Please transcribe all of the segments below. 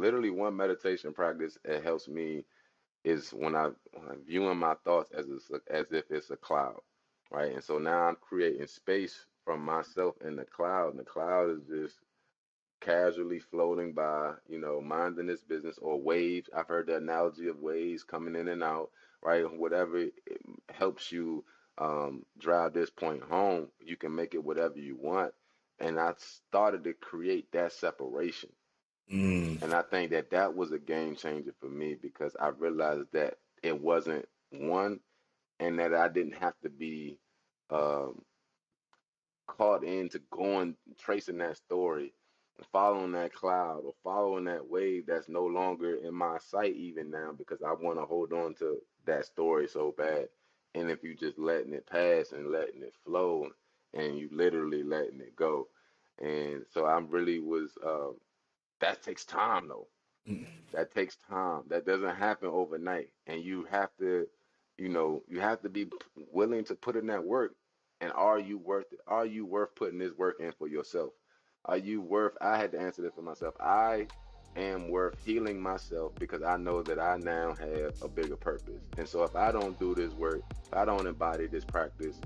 literally one meditation practice that helps me is when I'm viewing my thoughts as if it's a cloud, right? And so now I'm creating space from myself in the cloud, and the cloud is just casually floating by, minding its business or waves. I've heard the analogy of waves coming in and out, right? Whatever it helps you drive this point home, you can make it whatever you want. And I started to create that separation. Mm. And I think that that was a game changer for me because I realized that it wasn't one and that I didn't have to be um, caught into going tracing that story and following that cloud or following that wave that's no longer in my sight even now because I want to hold on to that story so bad. And if you just letting it pass and letting it flow and you literally letting it go. And so I really was that takes time though. Mm. That takes time. That doesn't happen overnight. And you have to, you have to be willing to put in that work. And are you worth it? Are you worth putting this work in for yourself? Are you worth, I had to answer this for myself. I am worth healing myself because I know that I now have a bigger purpose. And so if I don't do this work, if I don't embody this practice,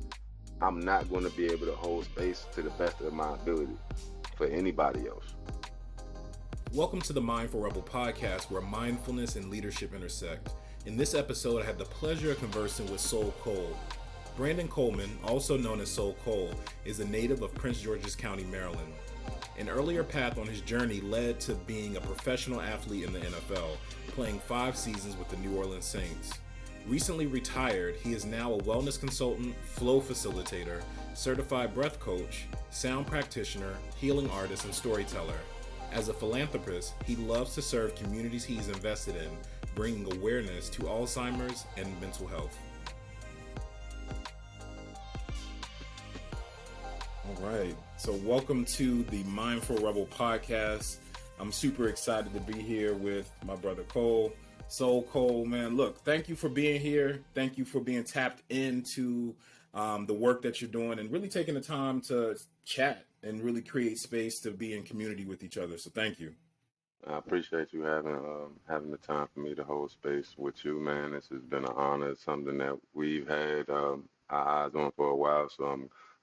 I'm not going to be able to hold space to the best of my ability for anybody else. Welcome to the Mindful Rebel podcast, where mindfulness and leadership intersect. In this episode, I had the pleasure of conversing with Soul Cole. Brandon Coleman, also known as Soul Cole, is a native of Prince George's County, Maryland. An earlier path on his journey led to being a professional athlete in the NFL, playing 5 seasons with the New Orleans Saints. Recently retired, he is now a wellness consultant, flow facilitator, certified breath coach, sound practitioner, healing artist, and storyteller. As a philanthropist, he loves to serve communities he's invested in, bringing awareness to Alzheimer's and mental health. All right, so welcome to the Mindful Rebel podcast. I'm super excited to be here with my brother Cole. So Cole, man, look, thank you for being here. Thank you for being tapped into the work that you're doing and really taking the time to chat and really create space to be in community with each other. So thank you. I appreciate you having the time for me to hold space with you, man. This has been an honor. It's something that we've had our eyes on for a while, so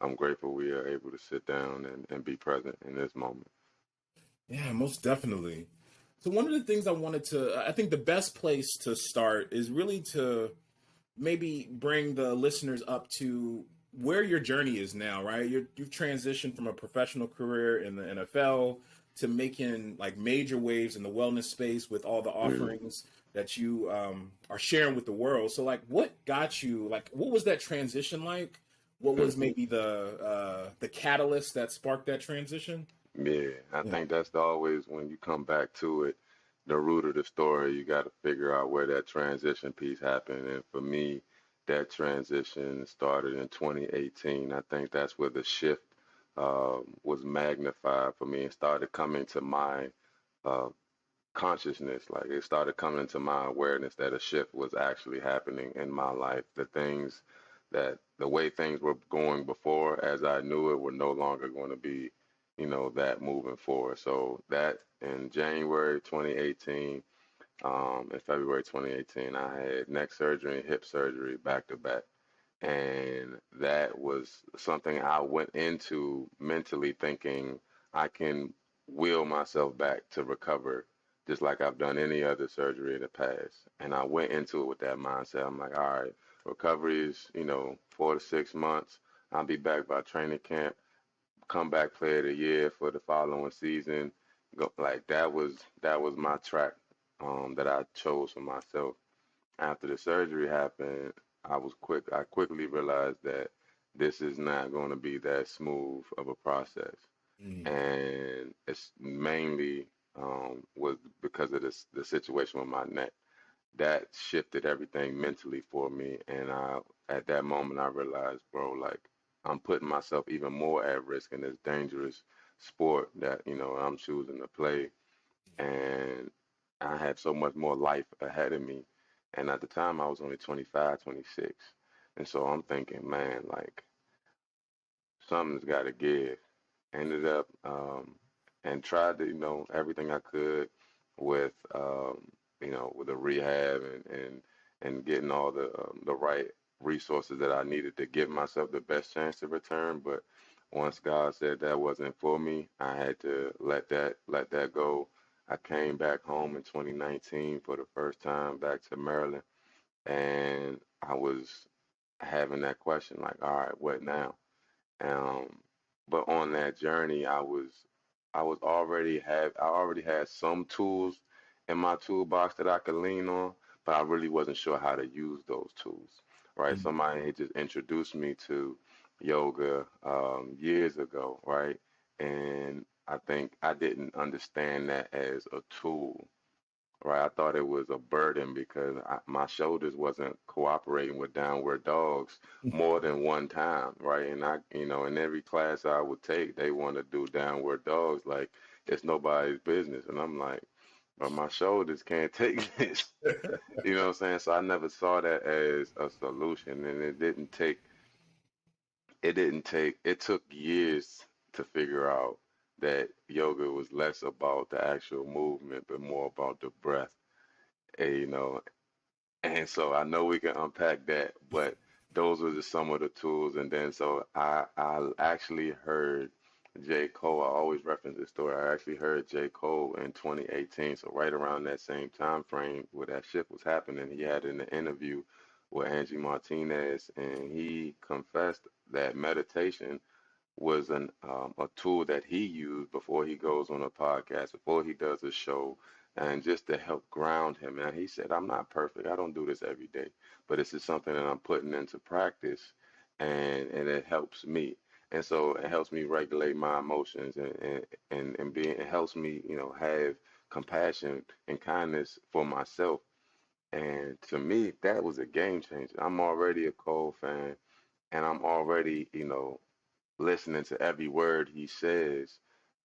I'm grateful we are able to sit down and be present in this moment. Yeah, most definitely. So one of the things I think the best place to start is really to maybe bring the listeners up to where your journey is now, right? You've transitioned from a professional career in the NFL to making like major waves in the wellness space with all the Mm. offerings that you are sharing with the world. So, like, what got you? Like, what was that transition like? What was maybe the catalyst that sparked that transition? Yeah, I Yeah. think that's always when you come back to it, the root of the story, you got to figure out where that transition piece happened. And for me, that transition started in 2018. I think that's where the shift was magnified for me and started coming to my uh, consciousness. Like it started coming into my awareness that a shift was actually happening in my life. The way things were going before, as I knew it, were no longer going to be, that moving forward. So that in January 2018, in February 2018, I had neck surgery and hip surgery back to back. And that was something I went into mentally thinking I can will myself back to recover just like I've done any other surgery in the past. And I went into it with that mindset. I'm like, all right, recovery is, 4 to 6 months. I'll be back by training camp, come back player of the year for the following season. Go, like that was my track that I chose for myself. After the surgery happened, I quickly realized that this is not going to be that smooth of a process. Mm. And it's mainly was because of the situation with my neck. That shifted everything mentally for me. And at that moment, I realized, bro, like I'm putting myself even more at risk in this dangerous sport that, I'm choosing to play. And I had so much more life ahead of me. And at the time, I was only 25, 26. And so I'm thinking, man, like something's got to give. Ended up and tried to, everything I could. with with the rehab and getting all the right resources that I needed to give myself the best chance to return. But once God said that wasn't for me, I had to let that go. I came back home in 2019 for the first time back to Maryland, and I was having that question like, all right, what now? Um, but on that journey, I already had some tools in my toolbox that I could lean on, but I really wasn't sure how to use those tools. Right? Mm. Somebody had just introduced me to yoga years ago, right? And I think I didn't understand that as a tool. Right, I thought it was a burden because my shoulders wasn't cooperating with downward dogs more than one time, right? And in every class I would take, they want to do downward dogs like it's nobody's business, and I'm like, but my shoulders can't take this. You know what I'm saying? So I never saw that as a solution, and it took years to figure out that yoga was less about the actual movement, but more about the breath. You know, and so I know we can unpack that, but those were just some of the tools. And then so I actually heard J. Cole. I always reference this story. I actually heard J. Cole in 2018. So right around that same time frame where that shift was happening, he had an interview with Angie Martinez, and he confessed that meditation was a tool that he used before he goes on a podcast, before he does a show, and just to help ground him. And he said, "I'm not perfect. I don't do this every day, but this is something that I'm putting into practice, and it helps me." And so it helps me regulate my emotions it helps me, have compassion and kindness for myself. And to me, that was a game changer. I'm already a Cole fan, and I'm already, listening to every word he says,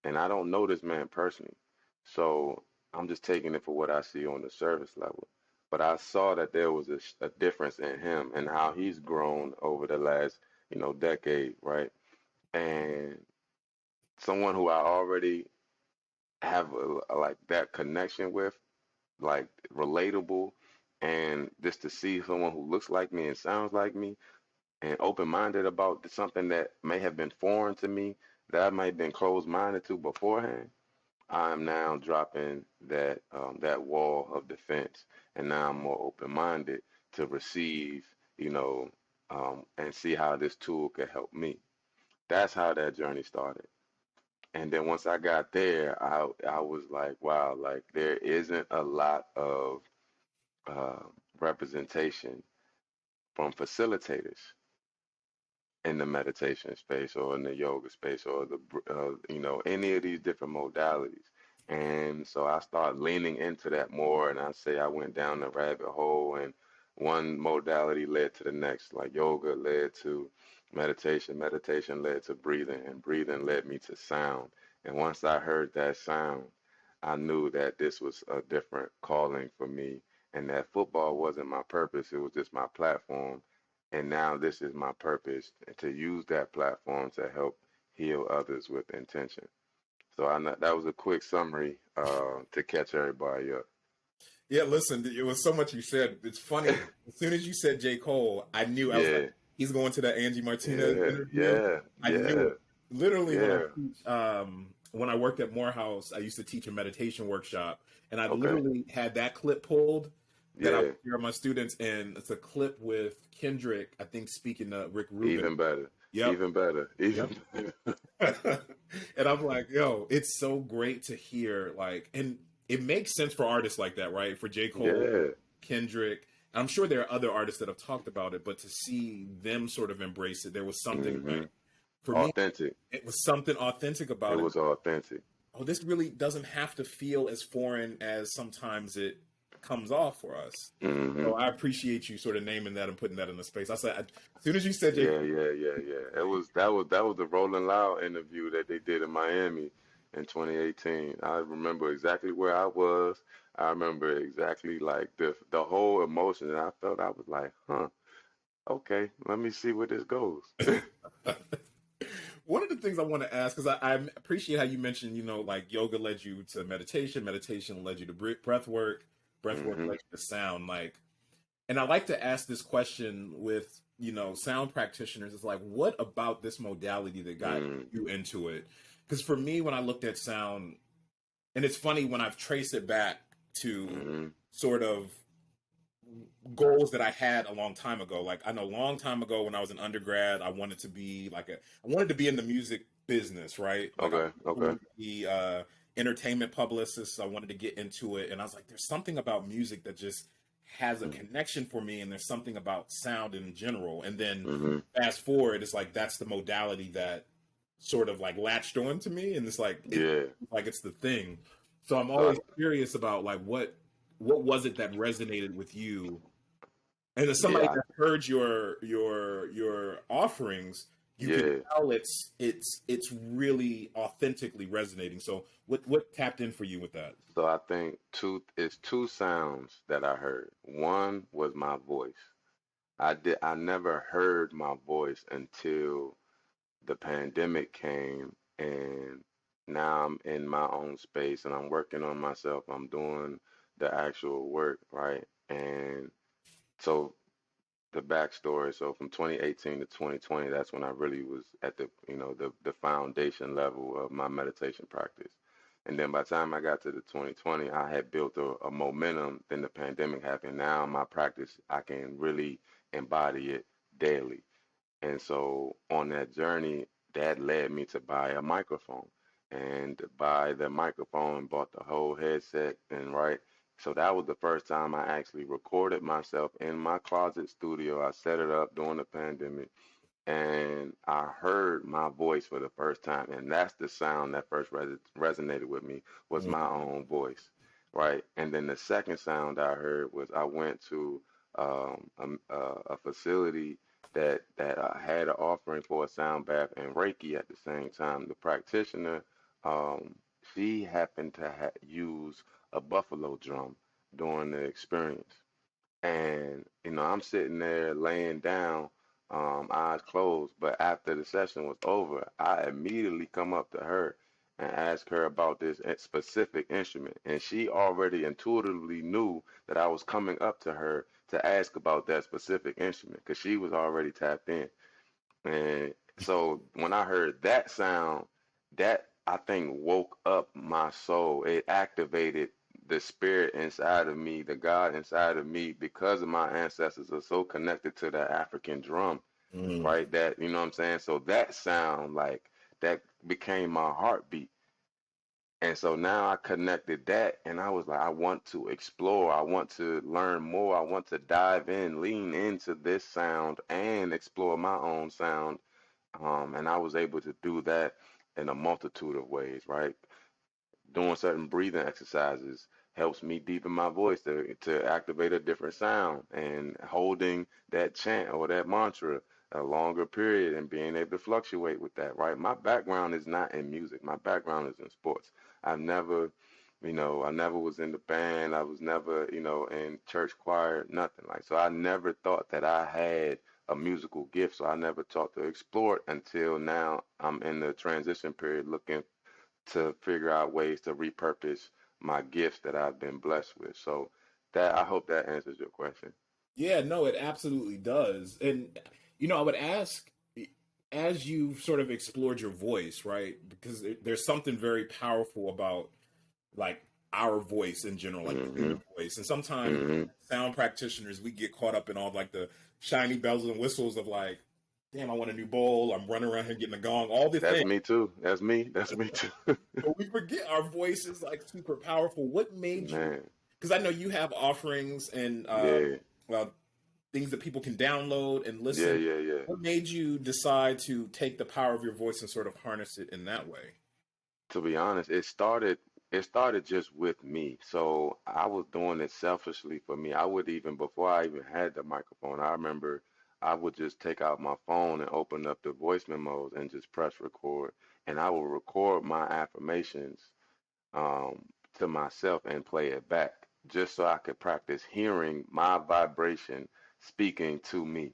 and I don't know this man personally. So I'm just taking it for what I see on the surface level. But I saw that there was a difference in him and how he's grown over the last, decade, right? And someone who I already have like that connection with, like relatable, and just to see someone who looks like me and sounds like me, and open-minded about something that may have been foreign to me, that I might have been closed-minded to beforehand. I am now dropping that wall of defense, and now I'm more open-minded to receive, and see how this tool could help me. That's how that journey started. And then once I got there, I was like, wow, like there isn't a lot of uh, representation from facilitators in the meditation space or in the yoga space or any of these different modalities. And so I started leaning into that more, and I say I went down the rabbit hole, and one modality led to the next. Like yoga led to meditation, meditation led to breathing, and breathing led me to sound. And once I heard that sound, I knew that this was a different calling for me, and that football wasn't my purpose, it was just my platform. And now this is my purpose, to use that platform to help heal others with intention. So I know that was a quick summary to catch everybody up. Yeah, listen, it was so much you said. It's funny. As soon as you said J. Cole, I knew. I was like, Yeah, he's going to the Angie Martinez yeah, interview. yeah, I knew yeah, it. Literally, yeah. when I worked at Morehouse, I used to teach a meditation workshop, and I Okay. literally had that clip pulled that I would Yeah, share with my students, and it's a clip with Kendrick, I think, speaking to Rick Rubin. even better, Yep. even better, even Yep. better. And I'm like, yo, it's so great to hear, like, and it makes sense for artists like that, right? For J. Cole, Yeah. Kendrick. I'm sure there are other artists that have talked about it, but to see them sort of embrace it, there was something Hmm. like, for me, Authentic. it was something authentic It about it. was authentic. Oh, this really doesn't have to feel as foreign as sometimes it comes off for us. Hmm. So I appreciate you sort of naming that and putting that in the space. I said, as soon as you said J. Yeah, yeah, yeah, yeah. That was the Rolling Loud interview that they did in Miami in 2018. I remember exactly where I was. I remember exactly like the whole emotion that I felt. I was like, huh, okay, let me see where this goes. One of the things I want to ask, because I appreciate how you mentioned, like yoga led you to meditation, meditation led you to breath work Hmm. led you to sound. Like, and I like to ask this question with, sound practitioners. It's like, what about this modality that got Mm. you into it? Because for me, when I looked at sound, and it's funny when I've traced it back to Hmm. sort of goals that I had a long time ago. Like I know a long time ago when I was an undergrad, I wanted to be I wanted to be in the music business, right? Like Okay. I Okay. wanted to be entertainment publicist. I wanted to get into it, and I was like, there's something about music that just has a connection for me, and there's something about sound in general. And then Mm-hmm. fast forward, it's like that's the modality that sort of like latched on to me, and it's Yeah. like it's the thing. So I'm So I, always curious about like what was it that resonated with you, and as somebody yeah, that heard your offerings, you can yeah. tell it's really authentically resonating. So what tapped in for you with that? So I think two sounds that I heard. One was my voice. I never heard my voice until the pandemic came, and now I'm in my own space and I'm working on myself. I'm doing the actual work, right? And so the backstory. So from 2018 to 2020, that's when I really was at the foundation level of my meditation practice. And then by the time I got to the 2020, I had built a momentum. Then the pandemic happened. Now my practice, I can really embody it daily. And so on that journey, that led me to buy a microphone and buy the microphone, bought the whole headset, and right. So that was the first time I actually recorded myself in my closet studio. I set it up during the pandemic and I heard my voice for the first time, and that's the sound that first resonated with me was Mm, my own voice, right? And then the second sound I heard was I went to a facility that had an offering for a sound bath and Reiki at the same time. The practitioner, um, she happened to use a buffalo drum during the experience. And, I'm sitting there laying down, eyes closed. But after the session was over, I immediately come up to her and ask her about this specific instrument. And she already intuitively knew that I was coming up to her to ask about that specific instrument because she was already tapped in. And so when I heard that sound, that I think woke up my soul. It activated the spirit inside of me, the God inside of me, because of my ancestors are so connected to that African drum, mm, right? That, you know what I'm saying? So that sound, like, that became my heartbeat. And so now I connected that and I was like, I want to explore. I want to learn more. I want to dive in, lean into this sound and explore my own sound, and I was able to do that in a multitude of ways, right? Doing certain breathing exercises helps me deepen my voice to activate a different sound and holding that chant or that mantra a longer period and being able to fluctuate with that, right? My background is not in music. My background is in sports. I've never, I never was in the band. I was never, in church choir, nothing like. So I never thought that I had a musical gift. So I never thought to explore it until now I'm in the transition period looking to figure out ways to repurpose my gifts that I've been blessed with. So that I hope that answers your question. yeah, no, it absolutely does. And I would ask, as you've sort of explored your voice, right? Because there's something very powerful about like our voice in general, like the Hmm. human voice. And sometimes Hmm. sound practitioners, we get caught up in all like the shiny bells and whistles of like, damn, I want a new bowl. I'm running around here getting a gong, all the That's things. me too. That's me. That's me too. But we forget our voice is like super powerful. What made you? Man. Because I know you have offerings and Yeah. well, things that people can download and Yeah. listen. Yeah. Yeah. What made you decide to take the power of your voice and sort of harness it in that way? To be honest, it started just with me. So I was doing it selfishly for me. I would even before I even had the microphone, I remember I would just take out my phone and open up the voice memos and just press record. And I would record my affirmations um, to myself and play it back just so I could practice hearing my vibration speaking to me.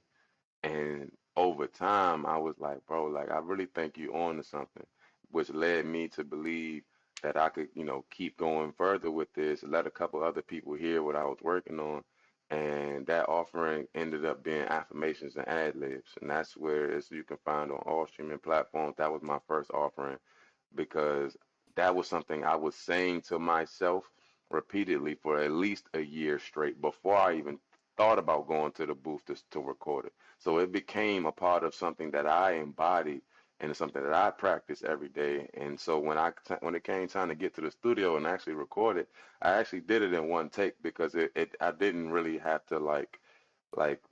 And over time, I was like, bro, like I really think you on to something, which led me to believe that I could, keep going further with this, let a couple other people hear what I was working on. And that offering ended up being affirmations and ad libs. And that's where it's, you can find on all streaming platforms. That was my first offering because that was something I was saying to myself repeatedly for at least a year straight before I even thought about going to the booth to record it. So it became a part of something that I embodied and it's something that I practice every day. And so when it came time to get to the studio and actually record it, I actually did it in one take because I didn't really have to like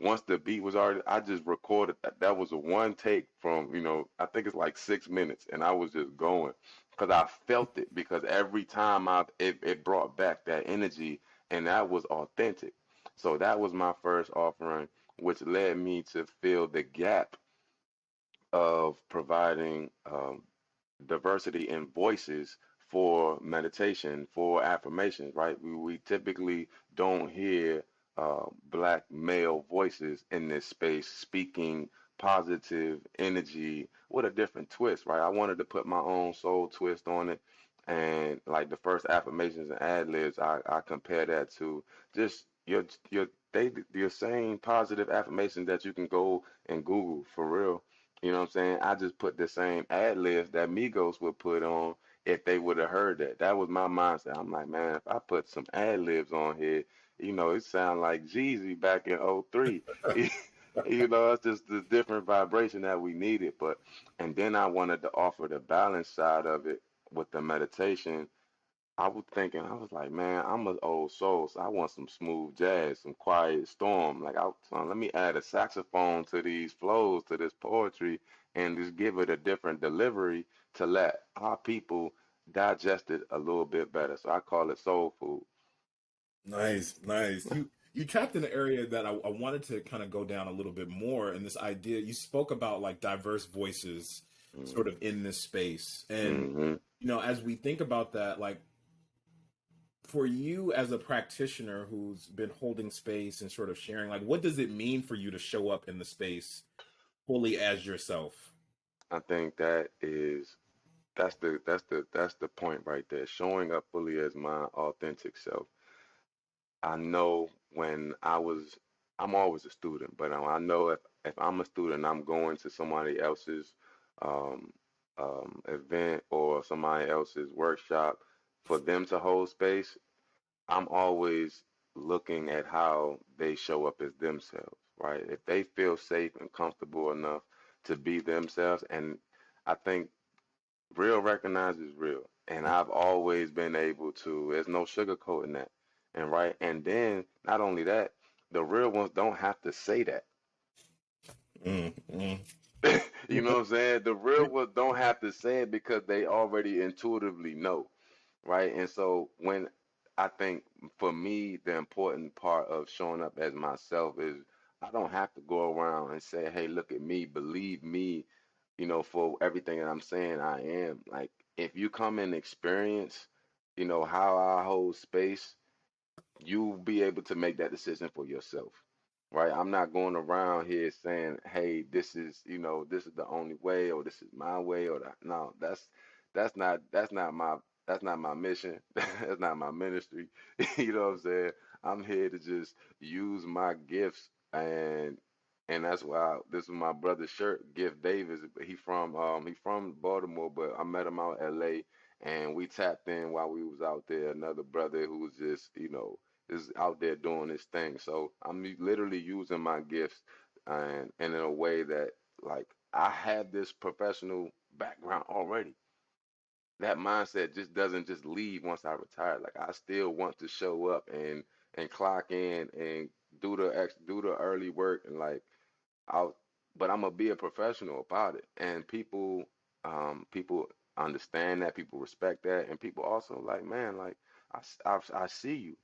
once the beat was already, I just recorded that. That was a one take from, I think it's like 6 minutes, and I was just going because I felt it because every time it brought back that energy, and that was authentic. So that was my first offering, which led me to fill the gap of providing diversity in voices for meditation, for affirmations, right? We typically don't hear black male voices in this space speaking positive energy with a different twist, right? I wanted to put my own soul twist on it. And like the first affirmations and ad libs, I compare that to just your same positive affirmations that you can go and Google for real. You know what I'm saying? I just put the same ad libs that Migos would put on if they would have heard that. That was my mindset. I'm like, man, if I put some ad libs on here, it sound like Jeezy back in '03. It's just the different vibration that we needed. And then I wanted to offer the balance side of it with the meditation. I was thinking, I was like, man, I'm an old soul, so I want some smooth jazz, some quiet storm. Like, let me add a saxophone to these flows, to this poetry, and just give it a different delivery to let our people digest it a little bit better. So I call it soul food. Nice, nice. You tapped in an area that I wanted to kind of go down a little bit more. And this idea you spoke about, like diverse voices, sort of in this space. And Mm-hmm. as we think about that, like for you as a practitioner who's been holding space and sort of sharing, like what does it mean for you to show up in the space fully as yourself? I think that's the point right there. Showing up fully as my authentic self. I know when I'm always a student, but I know if I'm a student, I'm going to somebody else's um, event or somebody else's workshop for them to hold space. I'm always looking at how they show up as themselves, right? If they feel safe and comfortable enough to be themselves, and I think real recognizes real. And I've always been able to, there's no sugarcoating that. And right. And then not only that, the real ones don't have to say that. Mm, mm. You know what I'm saying? The real ones don't have to say it because they already intuitively know. Right. And so when I think for me, the important part of showing up as myself is I don't have to go around and say, hey, look at me, believe me, for everything that I'm saying I am. Like, if you come and experience, how I hold space, you'll be able to make that decision for yourself. Right? I'm not going around here saying, hey, this is the only way or this is my way or that. No, that's not my mission. That's not my ministry. You know what I'm saying? I'm here to just use my gifts and that's why this is my brother's shirt, Gift Davis. He from Baltimore, but I met him out in LA and we tapped in while we was out there. Another brother who was just, is out there doing his thing. So I'm literally using my gifts and in a way that like I have this professional background already. That mindset just doesn't just leave once I retire. Like I still want to show up and clock in and do the early work and like I'll but I'm gonna be a professional about it. And people understand that, people respect that, and people also like, man, like I see you.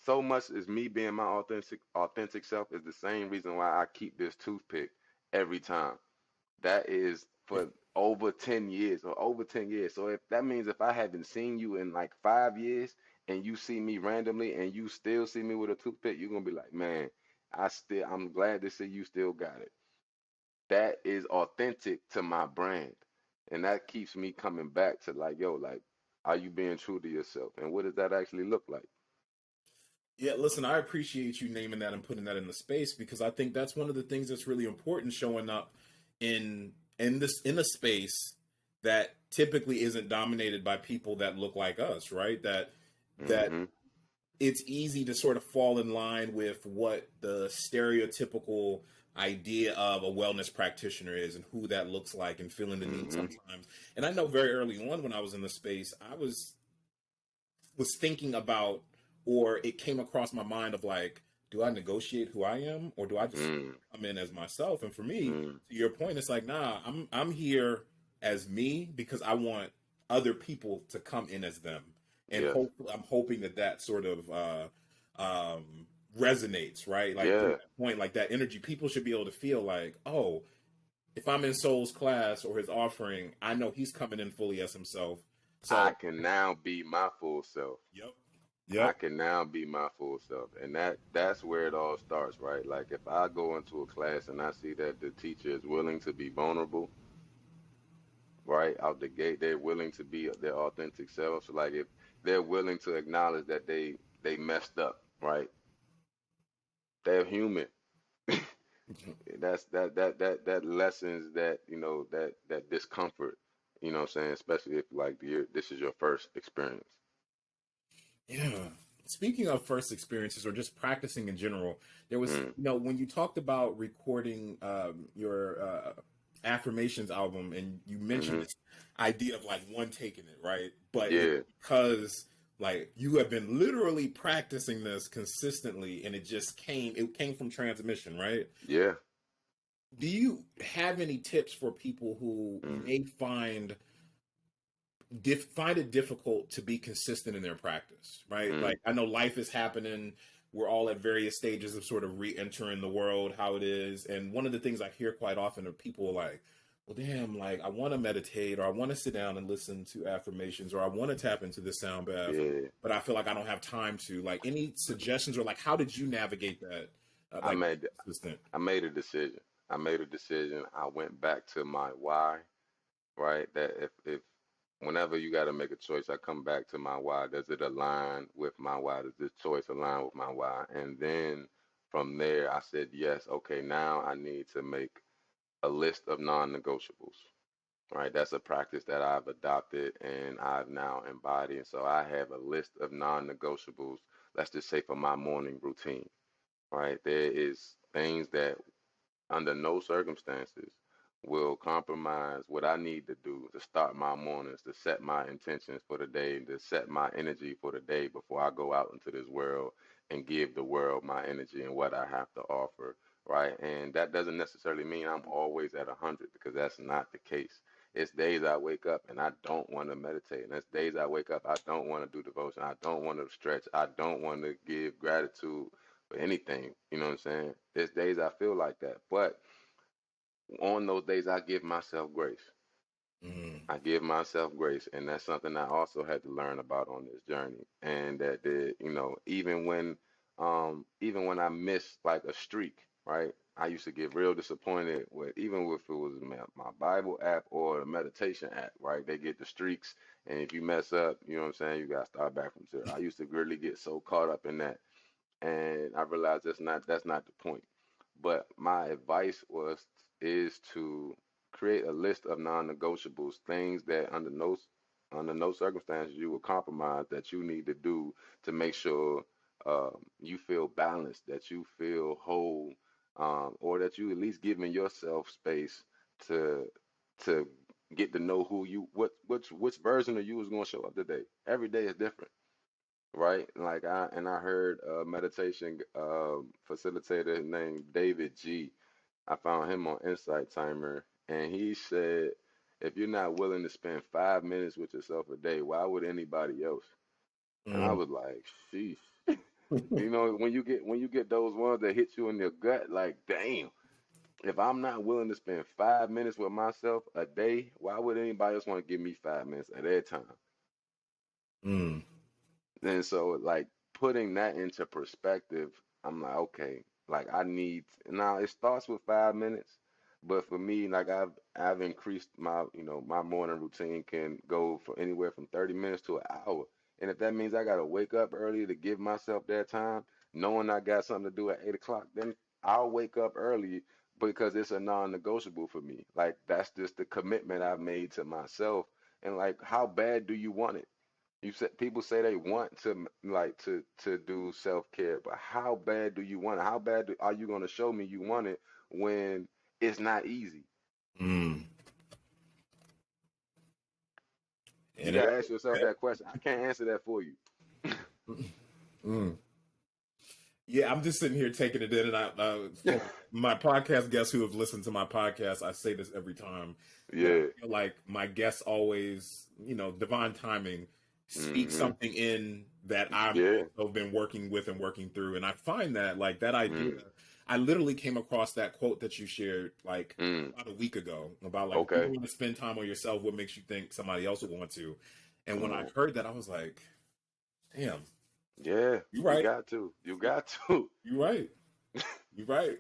So much as me being my authentic self is the same reason why I keep this toothpick every time. That is for over 10 years or over 10 years. So if that means if I haven't seen you in like 5 years and you see me randomly and you still see me with a toothpick, you're gonna be like, man, I'm glad to see you still got it. that is authentic to my brand. And that keeps me coming back to like, yo, like, are you being true to yourself? And what does that actually look like? Yeah, listen, I appreciate you naming that and putting that in the space, because I think that's one of the things that's really important, showing up in a space that typically isn't dominated by people that look like us, right? That Mm-hmm. it's easy to sort of fall in line with what the stereotypical idea of a wellness practitioner is and who that looks like, and feeling the need Mm-hmm. sometimes. And I know very early on when I was in the space, I was thinking about, or it came across my mind of like, do I negotiate who I am, or do I just Mm-hmm. come in as myself? And for me, Mm-hmm. to your point, it's like, nah, I'm here as me because I want other people to come in as them, and Yes. I'm hoping that that sort of resonates, right? Like to Yeah. that point, like that energy, people should be able to feel like, oh, if I'm in Soul's class or his offering, I know he's coming in fully as himself. I So, can now be my full self. yep, I yep. can now be my full self. And that's where it all starts, right? Like if I go into a class and I see that the teacher is willing to be vulnerable, right? Out the gate, they're willing to be their authentic selves. So like if they're willing to acknowledge that they messed up, right? They're human. That lessens that, that discomfort, what I'm saying, especially if like this is your first experience. Yeah. Speaking of first experiences or just practicing in general, there was, Mm, when you talked about recording your affirmations album, and you mentioned mm-hmm. this idea of like one taking it, right? But it's Yeah, because like you have been literally practicing this consistently, and it came from transmission, right? yeah. Do you have any tips for people who Mm, may find it difficult to be consistent in their practice, right? mm, Like I know life is happening. We're all at various stages of sort of re-entering the world, how it is. And one of the things I hear quite often are people like, well, damn, like I want to meditate, or I want to sit down and listen to affirmations, or I want to tap into the sound bath, yeah. but I feel like I don't have time to. Like any suggestions, or like how did you navigate that? I Like made consistent. I made a decision. I made a decision. I went back to my why, right? That if whenever you got to make a choice, I come back to my why. Does it align with my why? Does this choice align with my why? And then from there, I said, yes, okay, now I need to make a list of non-negotiables, right? That's a practice that I've adopted and I've now embodied. And so I have a list of non-negotiables, let's just say for my morning routine, right? There is things that under no circumstances will compromise what I need to do to start my mornings, to set my intentions for the day, to set my energy for the day before I go out into this world and give the world my energy and what I have to offer, right? And that doesn't necessarily mean I'm always at 100, because that's not the case. It's days I wake up and I don't want to meditate. And it's days I wake up, I don't want to do devotion. I don't want to stretch. I don't want to give gratitude for anything. You know what I'm saying? There's days I feel like that. But on those days, I give myself grace. Mm. I give myself grace, and that's something I also had to learn about on this journey. And that even when I miss like a streak, right? I used to get real disappointed with, even if it was my Bible app or a meditation app, right? They get the streaks, and if you mess up, you know what I'm saying, you gotta start back from zero. I used to really get so caught up in that, and I realized that's not the point. But my advice is to create a list of non-negotiables, things that under no circumstances you will compromise, that you need to do to make sure you feel balanced, that you feel whole, or that you at least giving yourself space to to get to know who you which version of you is going to show up today. Every day is different, right? Like I heard a meditation facilitator named David G. I found him on Insight Timer, and he said, if you're not willing to spend 5 minutes with yourself a day, why would anybody else? And I Mm. was like, sheesh. When you get those ones that hit you in your gut, like, damn, if I'm not willing to spend 5 minutes with myself a day, why would anybody else want to give me 5 minutes at their time? Mm. And so, like, putting that into perspective, I'm like, okay, like I need now it starts with 5 minutes, But for me, like I've increased my, my morning routine can go for anywhere from 30 minutes to an hour. And if that means I gotta wake up early to give myself that time, knowing I got something to do at 8 o'clock, then I'll wake up early because it's a non-negotiable for me. Like that's just the commitment I've made to myself. And like, how bad do you want it? You said people say they want to like to do self-care, but how bad do you want it? How bad are you going to show me you want it when it's not easy? Mm. You And got it, to ask yourself that question. I can't answer that for you. mm. Yeah, I'm just sitting here taking it in, and for my podcast guests who have listened to my podcast, I say this every time that I Yeah. feel like my guests always, divine timing, speak Hmm. something in that I've Yeah. also been working with and working through, and I find that like that idea. Mm. I literally came across that quote that you shared like Mm. about a week ago about like if you Okay. want to spend time on yourself, what makes you think somebody else will want to? And Come when I on. heard that, I was like, damn, Yeah. you're You right. got to. You got to. You're right. You're right.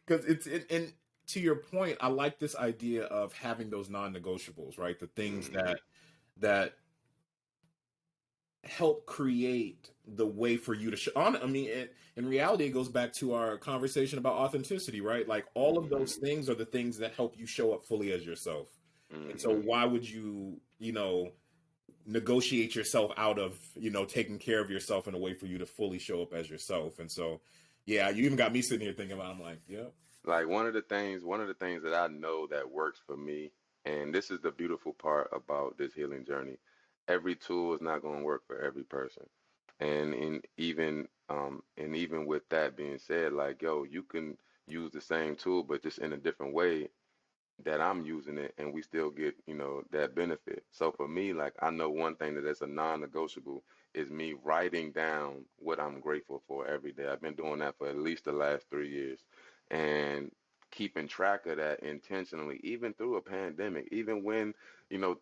Because and to your point, I like this idea of having those non-negotiables, right? The things Hmm. that help create the way for you to show on. I mean, in reality, it goes back to our conversation about authenticity, right? Like all of those Hmm. things are the things that help you show up fully as yourself. And so Hmm. why would you, negotiate yourself out of, taking care of yourself in a way for you to fully show up as yourself? And so, yeah, you even got me sitting here thinking about, I'm like, yep. Like one of the things that I know that works for me, and this is the beautiful part about this healing journey. Every tool is not going to work for every person. And even with that being said, like yo, you can use the same tool but just in a different way that I'm using it, and we still get, that benefit. So for me, like I know one thing that is a non-negotiable is me writing down what I'm grateful for every day. I've been doing that for at least the last 3 years, and keeping track of that intentionally, even through a pandemic, even when,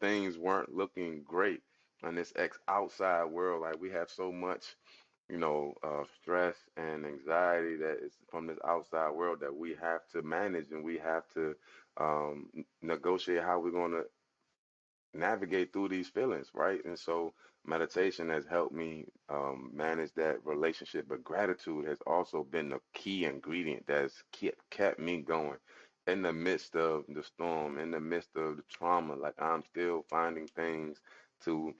things weren't looking great in this outside world. Like we have so much, stress and anxiety that is from this outside world that we have to manage, and we have to negotiate how we're going to navigate through these feelings, right? And so meditation has helped me manage that relationship, but gratitude has also been the key ingredient that's kept me going in the midst of the storm, in the midst of the trauma. Like I'm still finding things to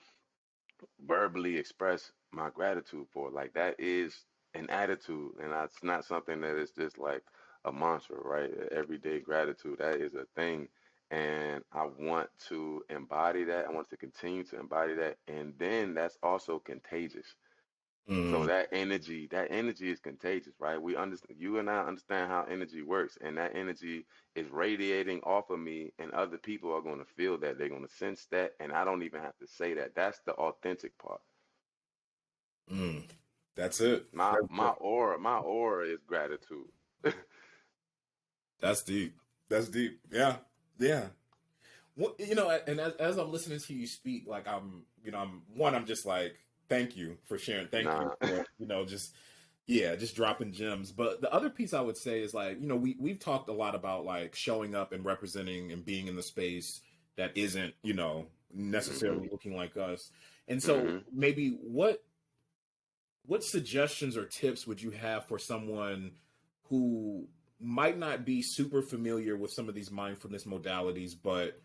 verbally express my gratitude for. Like that is an attitude, and that's not something that is just like a mantra, right? Everyday gratitude, that is a thing. And I want to embody that. I want to continue to embody that. And then that's also contagious. So Mm, that energy is contagious, right? We understand, you and I understand how energy works, and that energy is radiating off of me, and other people are going to feel that. They're going to sense that, and I don't even have to say that. That's the authentic part. mm. That's it. My That's my it. aura, my aura is gratitude. That's deep. That's deep. Yeah. Yeah. Well, and as I'm listening to you speak, like I'm just like, thank you for sharing. Thank you Nah. for, just, yeah, just dropping gems. But the other piece I would say is like, we've talked a lot about like showing up and representing and being in the space that isn't, Hmm. necessarily looking like us. And so Hmm. maybe what suggestions or tips would you have for someone who might not be super familiar with some of these mindfulness modalities, but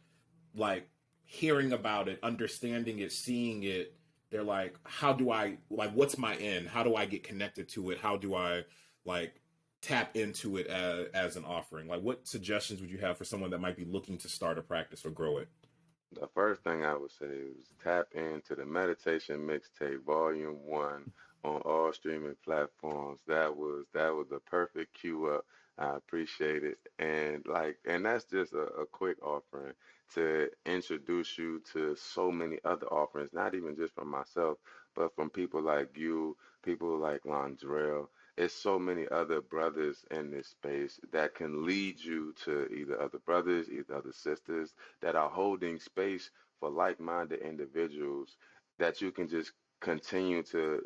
like hearing about it, understanding it, seeing it, they're like, how do I like what's my end? How do I get connected to it? How do I like tap into it as an offering? Like what suggestions would you have for someone that might be looking to start a practice or grow it? The first thing I would say is tap into the meditation mixtape volume 1 on all streaming platforms. That was the perfect cue up. I appreciate it. And that's just a quick offering to introduce you to so many other offerings, not even just from myself, but from people like you, people like Londrell. It's so many other brothers in this space that can lead you to either other brothers, either other sisters that are holding space for like-minded individuals, that you can just continue to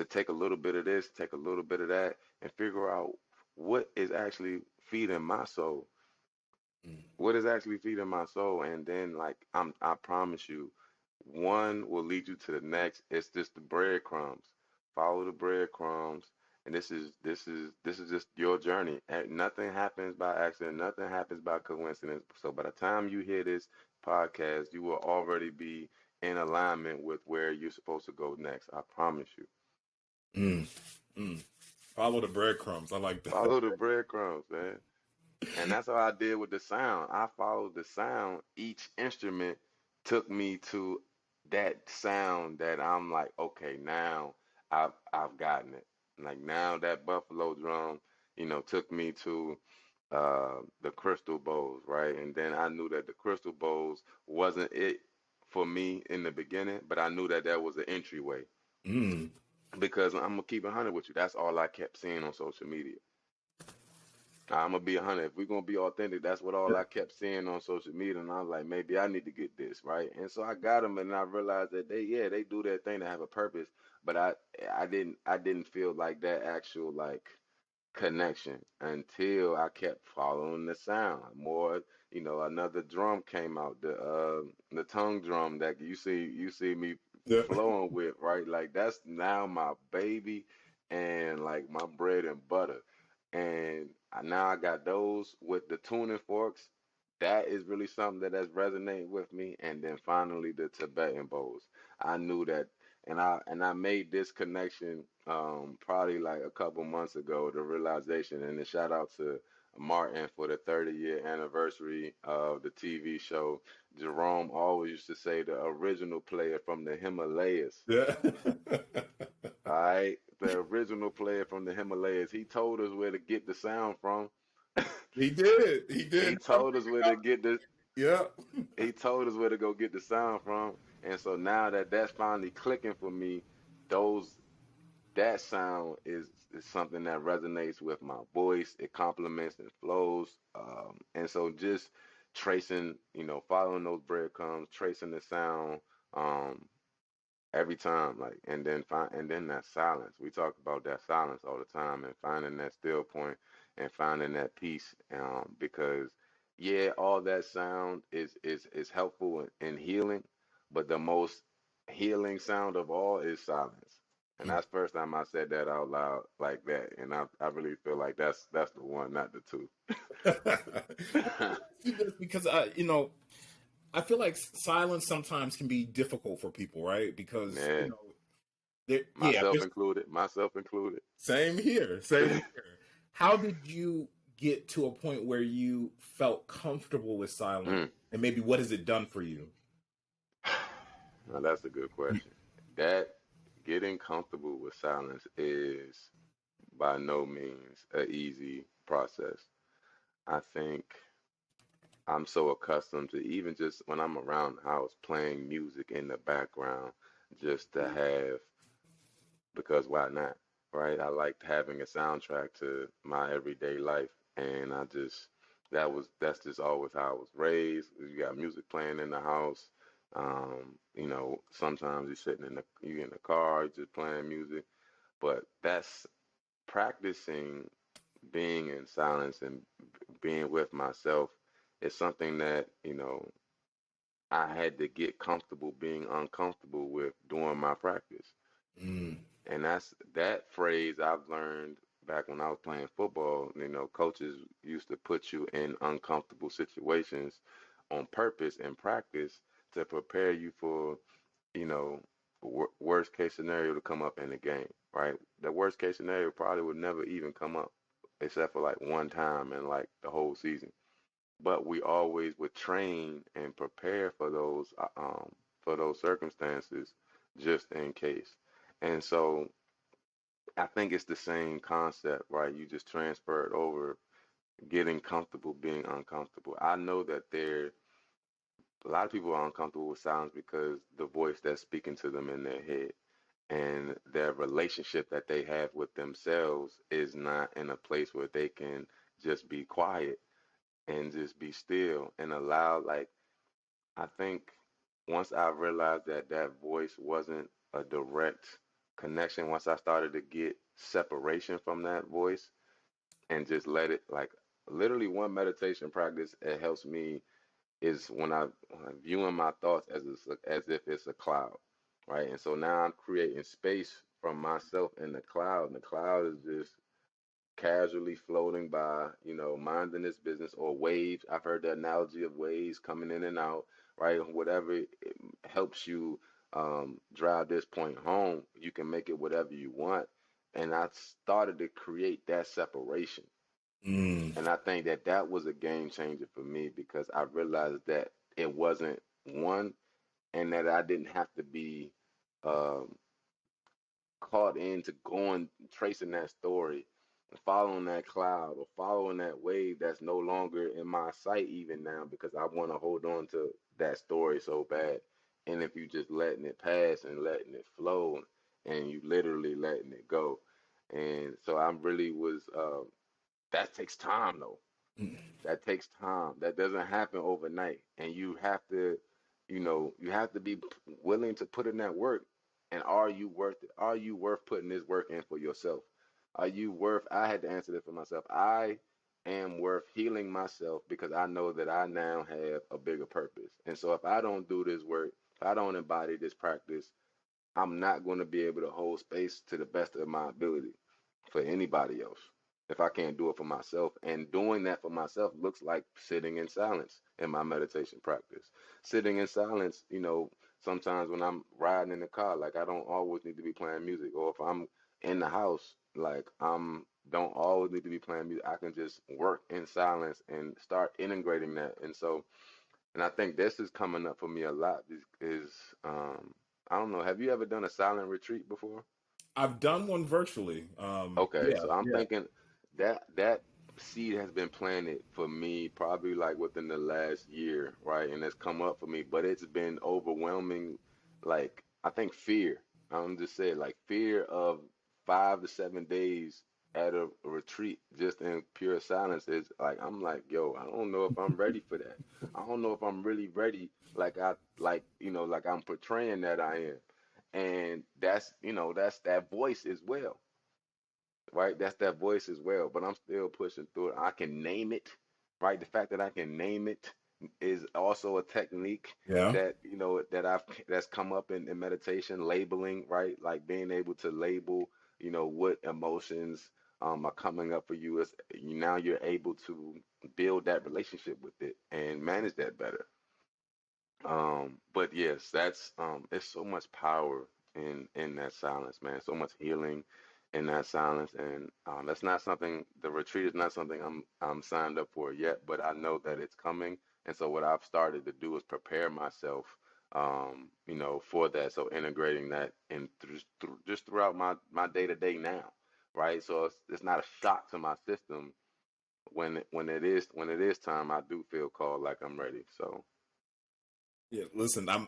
take a little bit of this, take a little bit of that, and figure out what is actually feeding my soul? Mm. What is actually feeding my soul? And then like I promise you, one will lead you to the next. It's just the breadcrumbs. Follow the breadcrumbs. And this is just your journey. And nothing happens by accident. Nothing happens by coincidence. So by the time you hear this podcast, you will already be in alignment with where you're supposed to go next. I promise you. Mm. Mm. Follow the breadcrumbs. I like that. Follow the breadcrumbs, man. And that's how I did with the sound. I followed the sound. Each instrument took me to that sound that I'm like, okay, now I've gotten it. Like now that buffalo drum, took me to the crystal bowls, right? And then I knew that the crystal bowls wasn't it for me in the beginning, but I knew that that was an entryway Mm. because I'm gonna keep it 100 with you. That's all I kept seeing on social media. I'm gonna be 100. If we're gonna be authentic, that's what all I kept seeing on social media, and I was like, maybe I need to get this right. And so I got them, and I realized that they do their thing to have a purpose, but I didn't feel like that actual like connection until I kept following the sound. More, another drum came out, the tongue drum that you see me Yeah. flowing with, right? Like that's now my baby and like my bread and butter. And now I got those with the tuning forks. That is really something that has resonated with me. And then finally the Tibetan bowls. I knew that and I made this connection probably like a couple months ago, the realization, and a shout out to Martin for the 30-year anniversary of the TV show. Jerome always used to say the original player from the Himalayas. Yeah. All right, the original player from the Himalayas. He told us where to get the sound from. He did. He He did. told us where to get the Yeah. he told us where to go get the sound from. And so now that that's finally clicking for me, those that sound is something that resonates with my voice. It complements and flows. And so just tracing, following those breadcrumbs, tracing the sound, um, every time, like, and then that silence. We talk about that silence all the time, and finding that still point and finding that peace. Because yeah, all that sound is helpful in healing, but the most healing sound of all is silence. And that's the first time I said that out loud like that, and I really feel like that's the one, not the two. Because I feel like silence sometimes can be difficult for people, right? Because Yeah, yeah, myself included. Myself included. same here, same here. How did you get to a point where you felt comfortable with silence, Mm. and maybe what has it done for you? Now that's a good question. That getting comfortable with silence is by no means an easy process. I think I'm so accustomed to even just when I'm around the house playing music in the background just to have, because why not? Right? I liked having a soundtrack to my everyday life, and that's just always how I was raised. You got music playing in the house. Sometimes you in the car, you just playing music, but that's practicing being in silence and being with myself is something that, I had to get comfortable being uncomfortable with during my practice. Mm. And that's that phrase I've learned back when I was playing football. Coaches used to put you in uncomfortable situations on purpose in practice to prepare you for, you know, worst case scenario to come up in the game, right? The worst case scenario probably would never even come up except for like one time in like the whole season. But we always would train and prepare for those circumstances just in case. And so I think it's the same concept, right? You just transfer it over, getting comfortable being uncomfortable. I know that a lot of people are uncomfortable with silence because the voice that's speaking to them in their head and their relationship that they have with themselves is not in a place where they can just be quiet and just be still and allow, like, I think once I realized that that voice wasn't a direct connection, once I started to get separation from that voice and just let it, like, literally one meditation practice that helps me is when I'm viewing my thoughts as if it's a cloud, right? And so now I'm creating space from myself in the cloud, and the cloud is just casually floating by, minding its business, or waves. I've heard the analogy of waves coming in and out, right? Whatever it helps you drive this point home, you can make it whatever you want. And I started to create that separation. Mm. And I think that that was a game changer for me because I realized that it wasn't one, and that I didn't have to be um, caught into going tracing that story, following that cloud, or following that wave that's no longer in my sight even now, because I want to hold on to that story so bad. And if you just letting it pass and letting it flow, and you literally letting it go. And so I really was that takes time though. That takes time. That doesn't happen overnight. And you have to, you have to be willing to put in that work. And are you worth it? Are you worth putting this work in for yourself? Are you worth, I had to answer this for myself. I am worth healing myself because I know that I now have a bigger purpose. And so if I don't do this work, if I don't embody this practice, I'm not going to be able to hold space to the best of my ability for anybody else if I can't do it for myself. And doing that for myself looks like sitting in silence in my meditation practice. Sitting in silence, sometimes when I'm riding in the car, like I don't always need to be playing music. Or if I'm in the house, like I'm don't always need to be playing music. I can just work in silence and start integrating that. And so, and I think this is coming up for me a lot is I don't know, have you ever done a silent retreat before? I've done one virtually. Okay, Yeah, so I'm yeah. thinking that seed has been planted for me probably like within the last year, right? And it's come up for me, but it's been overwhelming. Like I think fear. I'm just saying, like fear of 5 to 7 days at a retreat just in pure silence is like I'm like, yo, I don't know if I'm ready for that. I don't know if I'm really ready, like I'm portraying that I am. And that's that voice as well, right? That's that voice as well. But I'm still pushing through it. I can name it, right? The fact that I can name it is also a technique Yeah. that that's come up in meditation, labeling, right? Like being able to label, what emotions are coming up for you. As now you're able to build that relationship with it and manage that better. But yes, that's it's so much power in that silence, man. So much healing in that silence, and that's not something. The retreat is not something I'm signed up for yet, but I know that it's coming, and so what I've started to do is prepare myself, for that. So integrating that in just throughout my day to day now, right? So it's not a shock to my system when it is time. I do feel called like I'm ready. So Yeah, listen, I'm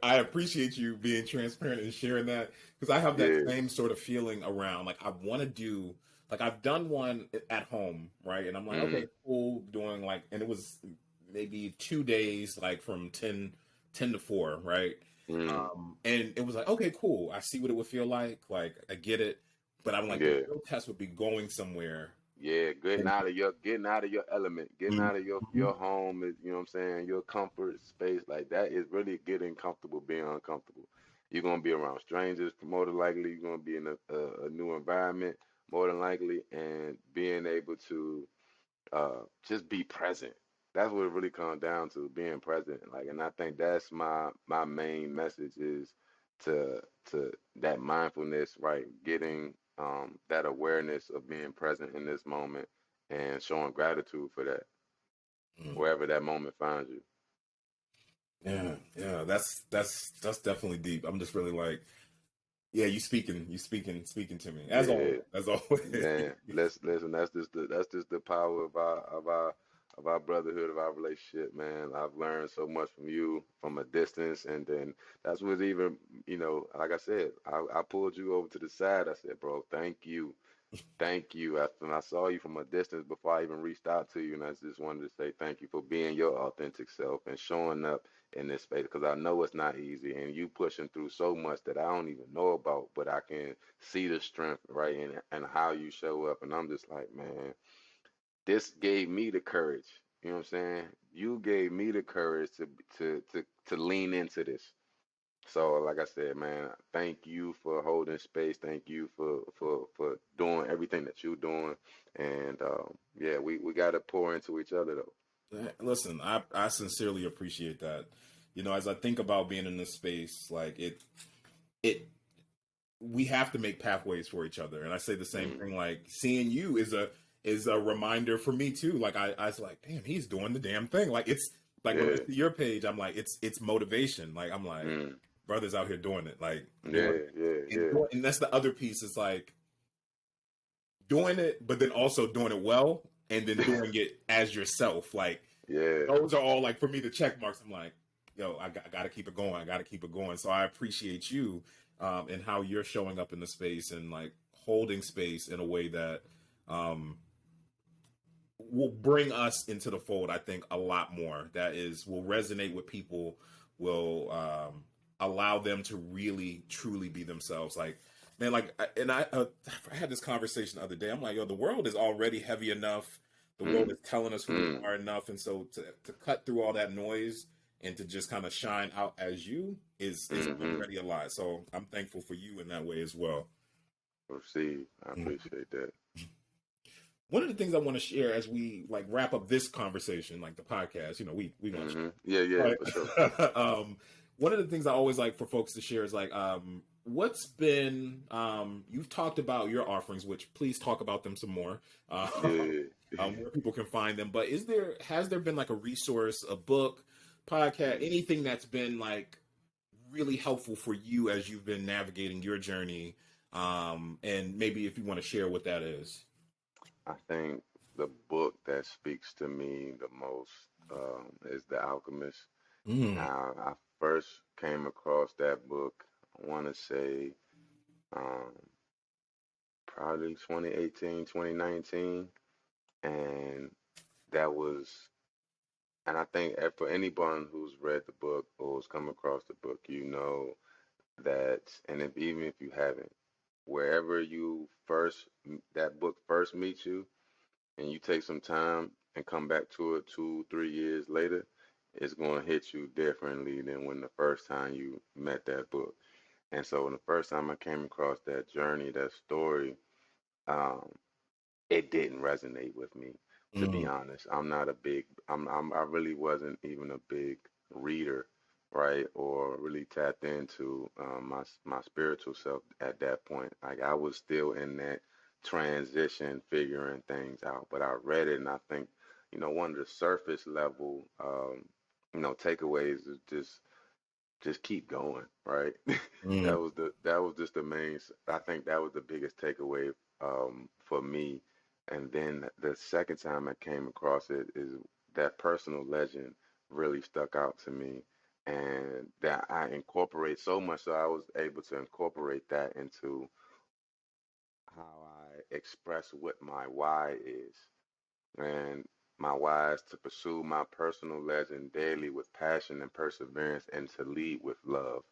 I appreciate you being transparent and sharing that because I have that yeah. same sort of feeling around like I want to do like I've done one at home, right? And I'm like, okay, Mm. cool, doing like and it was maybe 2 days like from 10 to 4, right? Mm, And it was like, okay, cool. I see what it would feel like I get it. But I'm like the yeah, real test would be going somewhere yeah. Getting and out of your element, getting out of your home is, what I'm saying, your comfort space. Like that is really getting comfortable being uncomfortable. You're gonna be around strangers, more than likely. You're gonna be in a new environment, more than likely, and being able to just be present. That's what it really comes down to, being present. Like, and I think that's my main message is to that mindfulness, right? Getting that awareness of being present in this moment and showing gratitude for that, mm, wherever that moment finds you. yeah, yeah, that's definitely deep. I'm just really like, yeah, speaking to me as always, Yeah, as always. man. Let's listen. That's just the power of our brotherhood, of our relationship, man. I've learned so much from you from a distance, and then that's what's even, like I said, I pulled you over to the side. I said, bro, thank you. Thank you. And I saw you from a distance before I even reached out to you, and I just wanted to say thank you for being your authentic self and showing up in this space because I know it's not easy, and you pushing through so much that I don't even know about, but I can see the strength, right, and how you show up, and I'm just like, man, this gave me the courage. You know what I'm saying? You gave me the courage to lean into this. So, like I said, man, thank you for holding space. Thank you for doing everything that you're doing. And yeah, we got to pour into each other though. Listen, I sincerely appreciate that. You know, as I think about being in this space, like it we have to make pathways for each other. And I say the same Mm, thing, like seeing you is a reminder for me too. Like I was like, damn, he's doing the damn thing. Like it's like when I yeah. see your page, I'm like, it's motivation. Like I'm like, Mm, brothers out here doing it, like doing yeah. Yeah. Yeah. and that's the other piece is like doing it, but then also doing it well and then doing it as yourself. Like Yeah. those are all like for me the check marks. I'm like, yo, I got to keep it going. I got to keep it going. So I appreciate you and how you're showing up in the space and like holding space in a way that um, will bring us into the fold. I think a lot more. That is will resonate with people. Will allow them to really truly be themselves. Like man, like I had this conversation the other day. I'm like, yo, the world is already heavy enough. The world Mm, is telling us who we mm, are enough, and so to cut through all that noise and to just kind of shine out as you is mm-hmm. already a lot. So I'm thankful for you in that way as well. Receive. I Mm. appreciate that. One of the things I want to share as we like wrap up this conversation, like the podcast, you know, we gonna Hmm. Yeah. Yeah. For sure. right. One of the things I always like for folks to share is like, what's been, you've talked about your offerings, which please talk about them some more, Yeah. where people can find them. But has there been like a resource, a book, podcast, Mm. anything that's been like really helpful for you as you've been navigating your journey? And maybe if you want to share what that is. I think the book that speaks to me the most is The Alchemist. Mm. Now, I first came across that book, I want to say um, probably 2018, 2019. And that was, and I think for anyone who's read the book or who's come across the book, you know that, and if even if you haven't, wherever that book first meets you, and you take some time and come back to it 2, 3 years later, it's going to hit you differently than when the first time you met that book. And so, when the first time I came across that journey, that story, um, it didn't resonate with me. To be Mm. honest, I'm not a big. I really wasn't even a big reader, right? Or really tapped into my spiritual self at that point. Like I was still in that transition, figuring things out. But I read it, and I think, one of the surface level, takeaways is just keep going, right? Mm. That was just the main. I think that was the biggest takeaway for me. And then the second time I came across it is that personal legend really stuck out to me, and that I incorporate so much, so I was able to incorporate that into how I express what my why is. And my why is to pursue my personal legend daily with passion and perseverance and to lead with love.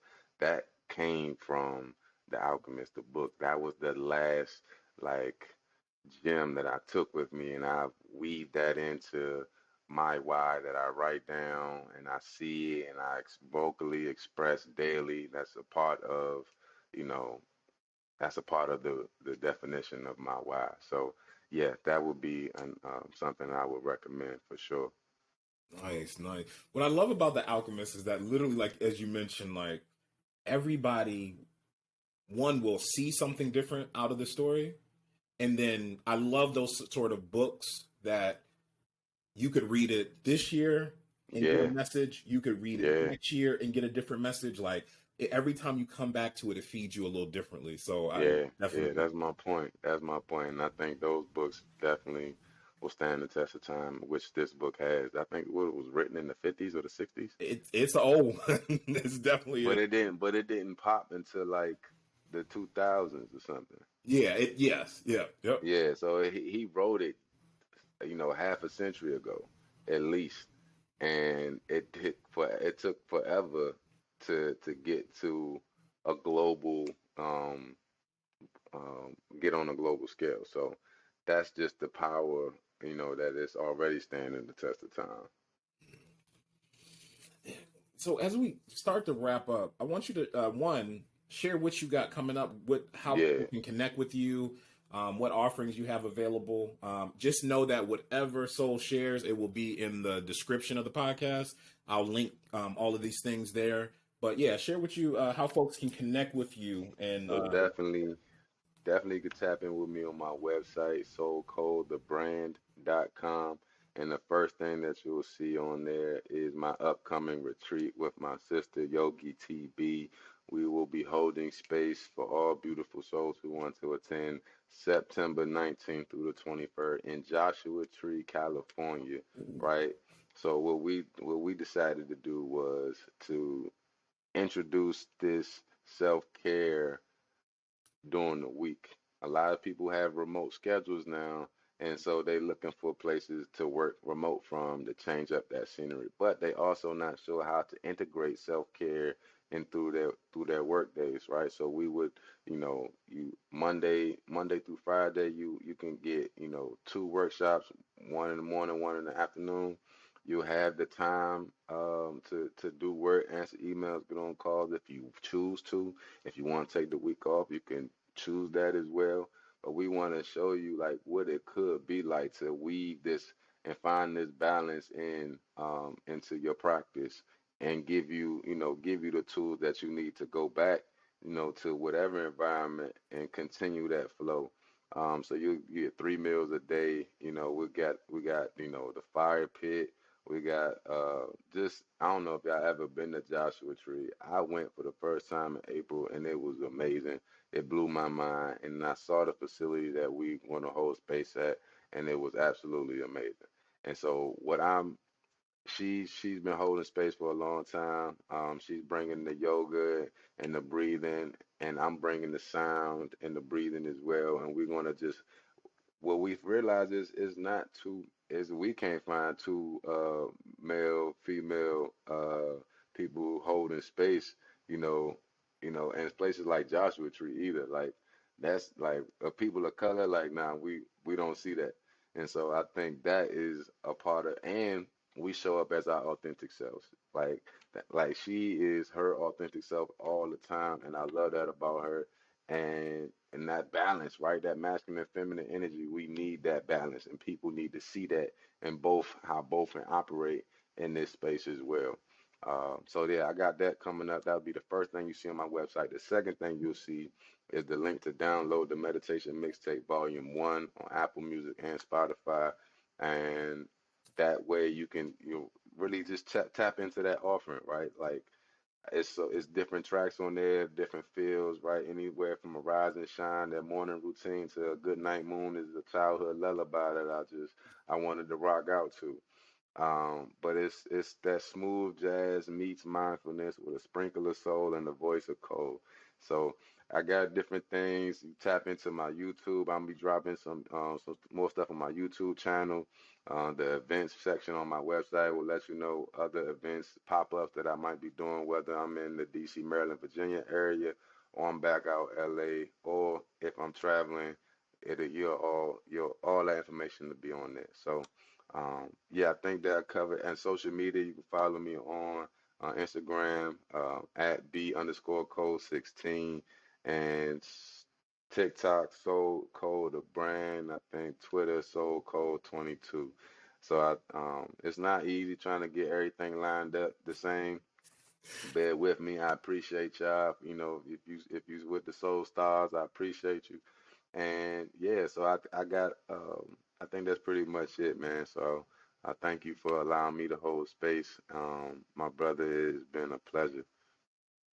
That came from The Alchemist, the book. That was the last like gem that I took with me, and I weave that into my why that I write down and I see it and I vocally express daily. You know, that's a part of the definition of my why. So yeah, that would be something I would recommend for sure. Nice, nice. What I love about The Alchemist is that literally, like as you mentioned, like everybody one will see something different out of the story, and then I love those sort of books that you could read it this year and get a Yeah, message. You could read it yeah, next year and get a different message. Like every time you come back to it, it feeds you a little differently. So I yeah, yeah. definitely. That's my point. That's my point, and I think those books definitely will stand the test of time, which this book has. I think what it was written in the 50s or the 60s, It's an old one. It's definitely but it didn't pop until like the 2000s or something. yeah. Yes, yeah, yep. Yeah, so he wrote it, half a century ago, at least, and it took forever to get to a global um, get on a global scale. So that's just the power. that it's already standing the test of time. So as we start to wrap up, I want you to one share what you got coming up, what how Yeah, people can connect with you, what offerings you have available. Just know that whatever Soul shares, it will be in the description of the podcast. I'll link all of these things there. But yeah, share with you how folks can connect with you and so definitely you could tap in with me on my website, soulcodethebrand.com. And the first thing that you'll see on there is my upcoming retreat with my sister, YogiTB. We will be holding space for all beautiful souls who want to attend September 19th through the 23rd in Joshua Tree, California, right? So what we decided to do was to introduce this self-care during the week. A lot of people have remote schedules now, and so they looking for places to work remote from to change up that scenery. But they also not sure how to integrate self-care and through their work days, right? So we would, you Monday through Friday, you can get, two workshops, one in the morning, one in the afternoon. You have the time to do work, answer emails, get on calls if you choose to. If you want to take the week off, you can choose that as well. But we want to show you like what it could be like to weave this and find this balance into your practice and give you the tools that you need to go back, to whatever environment and continue that flow. So you get 3 meals a day. We got the fire pit. We got just I don't know if y'all ever been to Joshua Tree. I went for the first time in April and it was amazing. It blew my mind, and I saw the facility that we want to hold space at, and it was absolutely amazing. And so she's been holding space for a long time. She's bringing the yoga and the breathing, and I'm bringing the sound and the breathing as well. And we're gonna just what we've realized is not two is we can't find two male female people holding space, you know, and places like Joshua Tree either. Like that's like people of color. Like nah, we don't see that, and so I think that is a part of, and we show up as our authentic selves. Like like she is her authentic self all the time, and I love that about her, and that balance, right? That masculine and feminine energy, we need that balance, and people need to see that and both how both can operate in this space as well. So yeah, I got that coming up. That'll be the first thing you see on my website. The second thing you'll see is the link to download the meditation mixtape volume 1 on Apple Music and Spotify, and that way you can really just tap into that offering, right? Like it's different tracks on there, different feels, right? Anywhere from a rise and shine, that morning routine, to a good night moon is a childhood lullaby that I wanted to rock out to. But it's that smooth jazz meets mindfulness with a sprinkle of soul and the voice of cold. So I got different things. You tap into my YouTube. I'm be dropping some more stuff on my YouTube channel. The events section on my website will let you know other events, pop-ups that I might be doing, whether I'm in the DC, Maryland, Virginia area, or I'm back out LA, or if I'm traveling, all that information to be on there. So yeah, I think that I covered. And social media, you can follow me on Instagram at B_code 16 and TikTok Soul Code the brand. I think Twitter Soul Code 22. So it's not easy trying to get everything lined up the same. Bear with me. I appreciate y'all. If you with the Soul Stars, I appreciate you. And yeah, so I got I think that's pretty much it, man. So I thank you for allowing me to hold space. My brother, it's been a pleasure.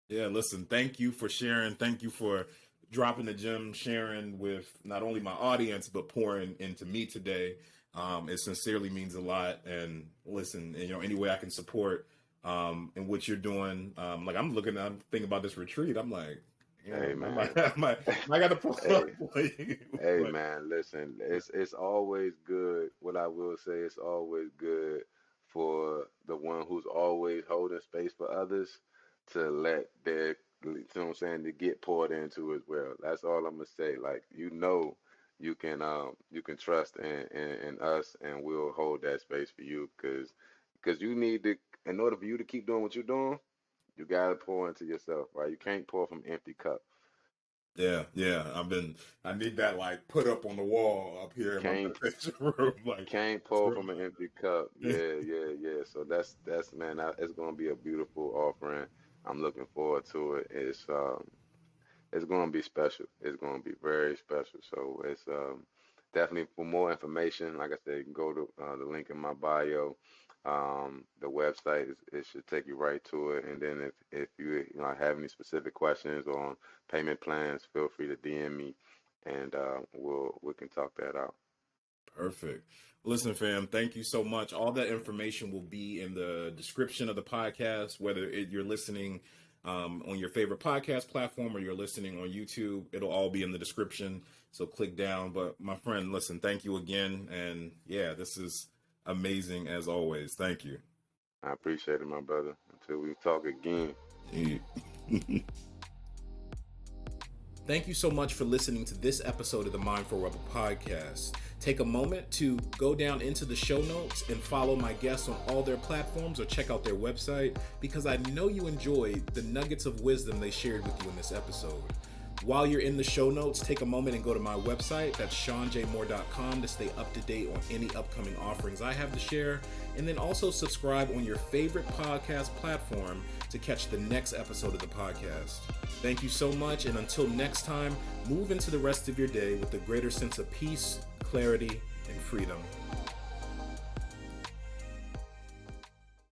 Yeah, listen, thank you for sharing. Thank you for dropping the gem, sharing with not only my audience, but pouring into me today. It sincerely means a lot. And listen, any way I can support in what you're doing. Like I'm thinking about this retreat. I'm like, Hey I man. might, I got to pull Hey, up for you. hey But man, listen, it's always good. What I will say, it's always good for the one who's always holding space for others to let their, you know what I'm saying, to get poured into as well. That's all I'm gonna say. Like, you can trust in us, and we'll hold that space for you, because you need to, in order for you to keep doing what you're doing, you gotta pour into yourself, right? You can't pour from an empty cup. Yeah, yeah. I need that like put up on the wall up here in my Can't meditation room. Like can't it's pour really from an empty cup. Yeah, yeah, yeah. So that's man, it's gonna be a beautiful offering. I'm looking forward to it. It's going to be special. It's going to be very special. So it's definitely, for more information, like I said, you can go to the link in my bio. The website it should take you right to it. And then if you know, have any specific questions on payment plans, feel free to DM me, and we can talk that out. perfect. Listen, fam, thank you so much. All that information will be in the description of the podcast, whether you're listening on your favorite podcast platform or you're listening on YouTube. It'll all be in the description. So click down. But my friend, listen, thank you again. And yeah, this is amazing as always. Thank you. I appreciate it, my brother. Until we talk again. Thank you so much for listening to this episode of the Mindful Rebel podcast. Take a moment to go down into the show notes and follow my guests on all their platforms, or check out their website, because I know you enjoyed the nuggets of wisdom they shared with you in this episode. While you're in the show notes, take a moment and go to my website. That's ShawnJMoore.com to stay up to date on any upcoming offerings I have to share. And then also subscribe on your favorite podcast platform to catch the next episode of the podcast. Thank you so much. And until next time, move into the rest of your day with a greater sense of peace, clarity, and freedom.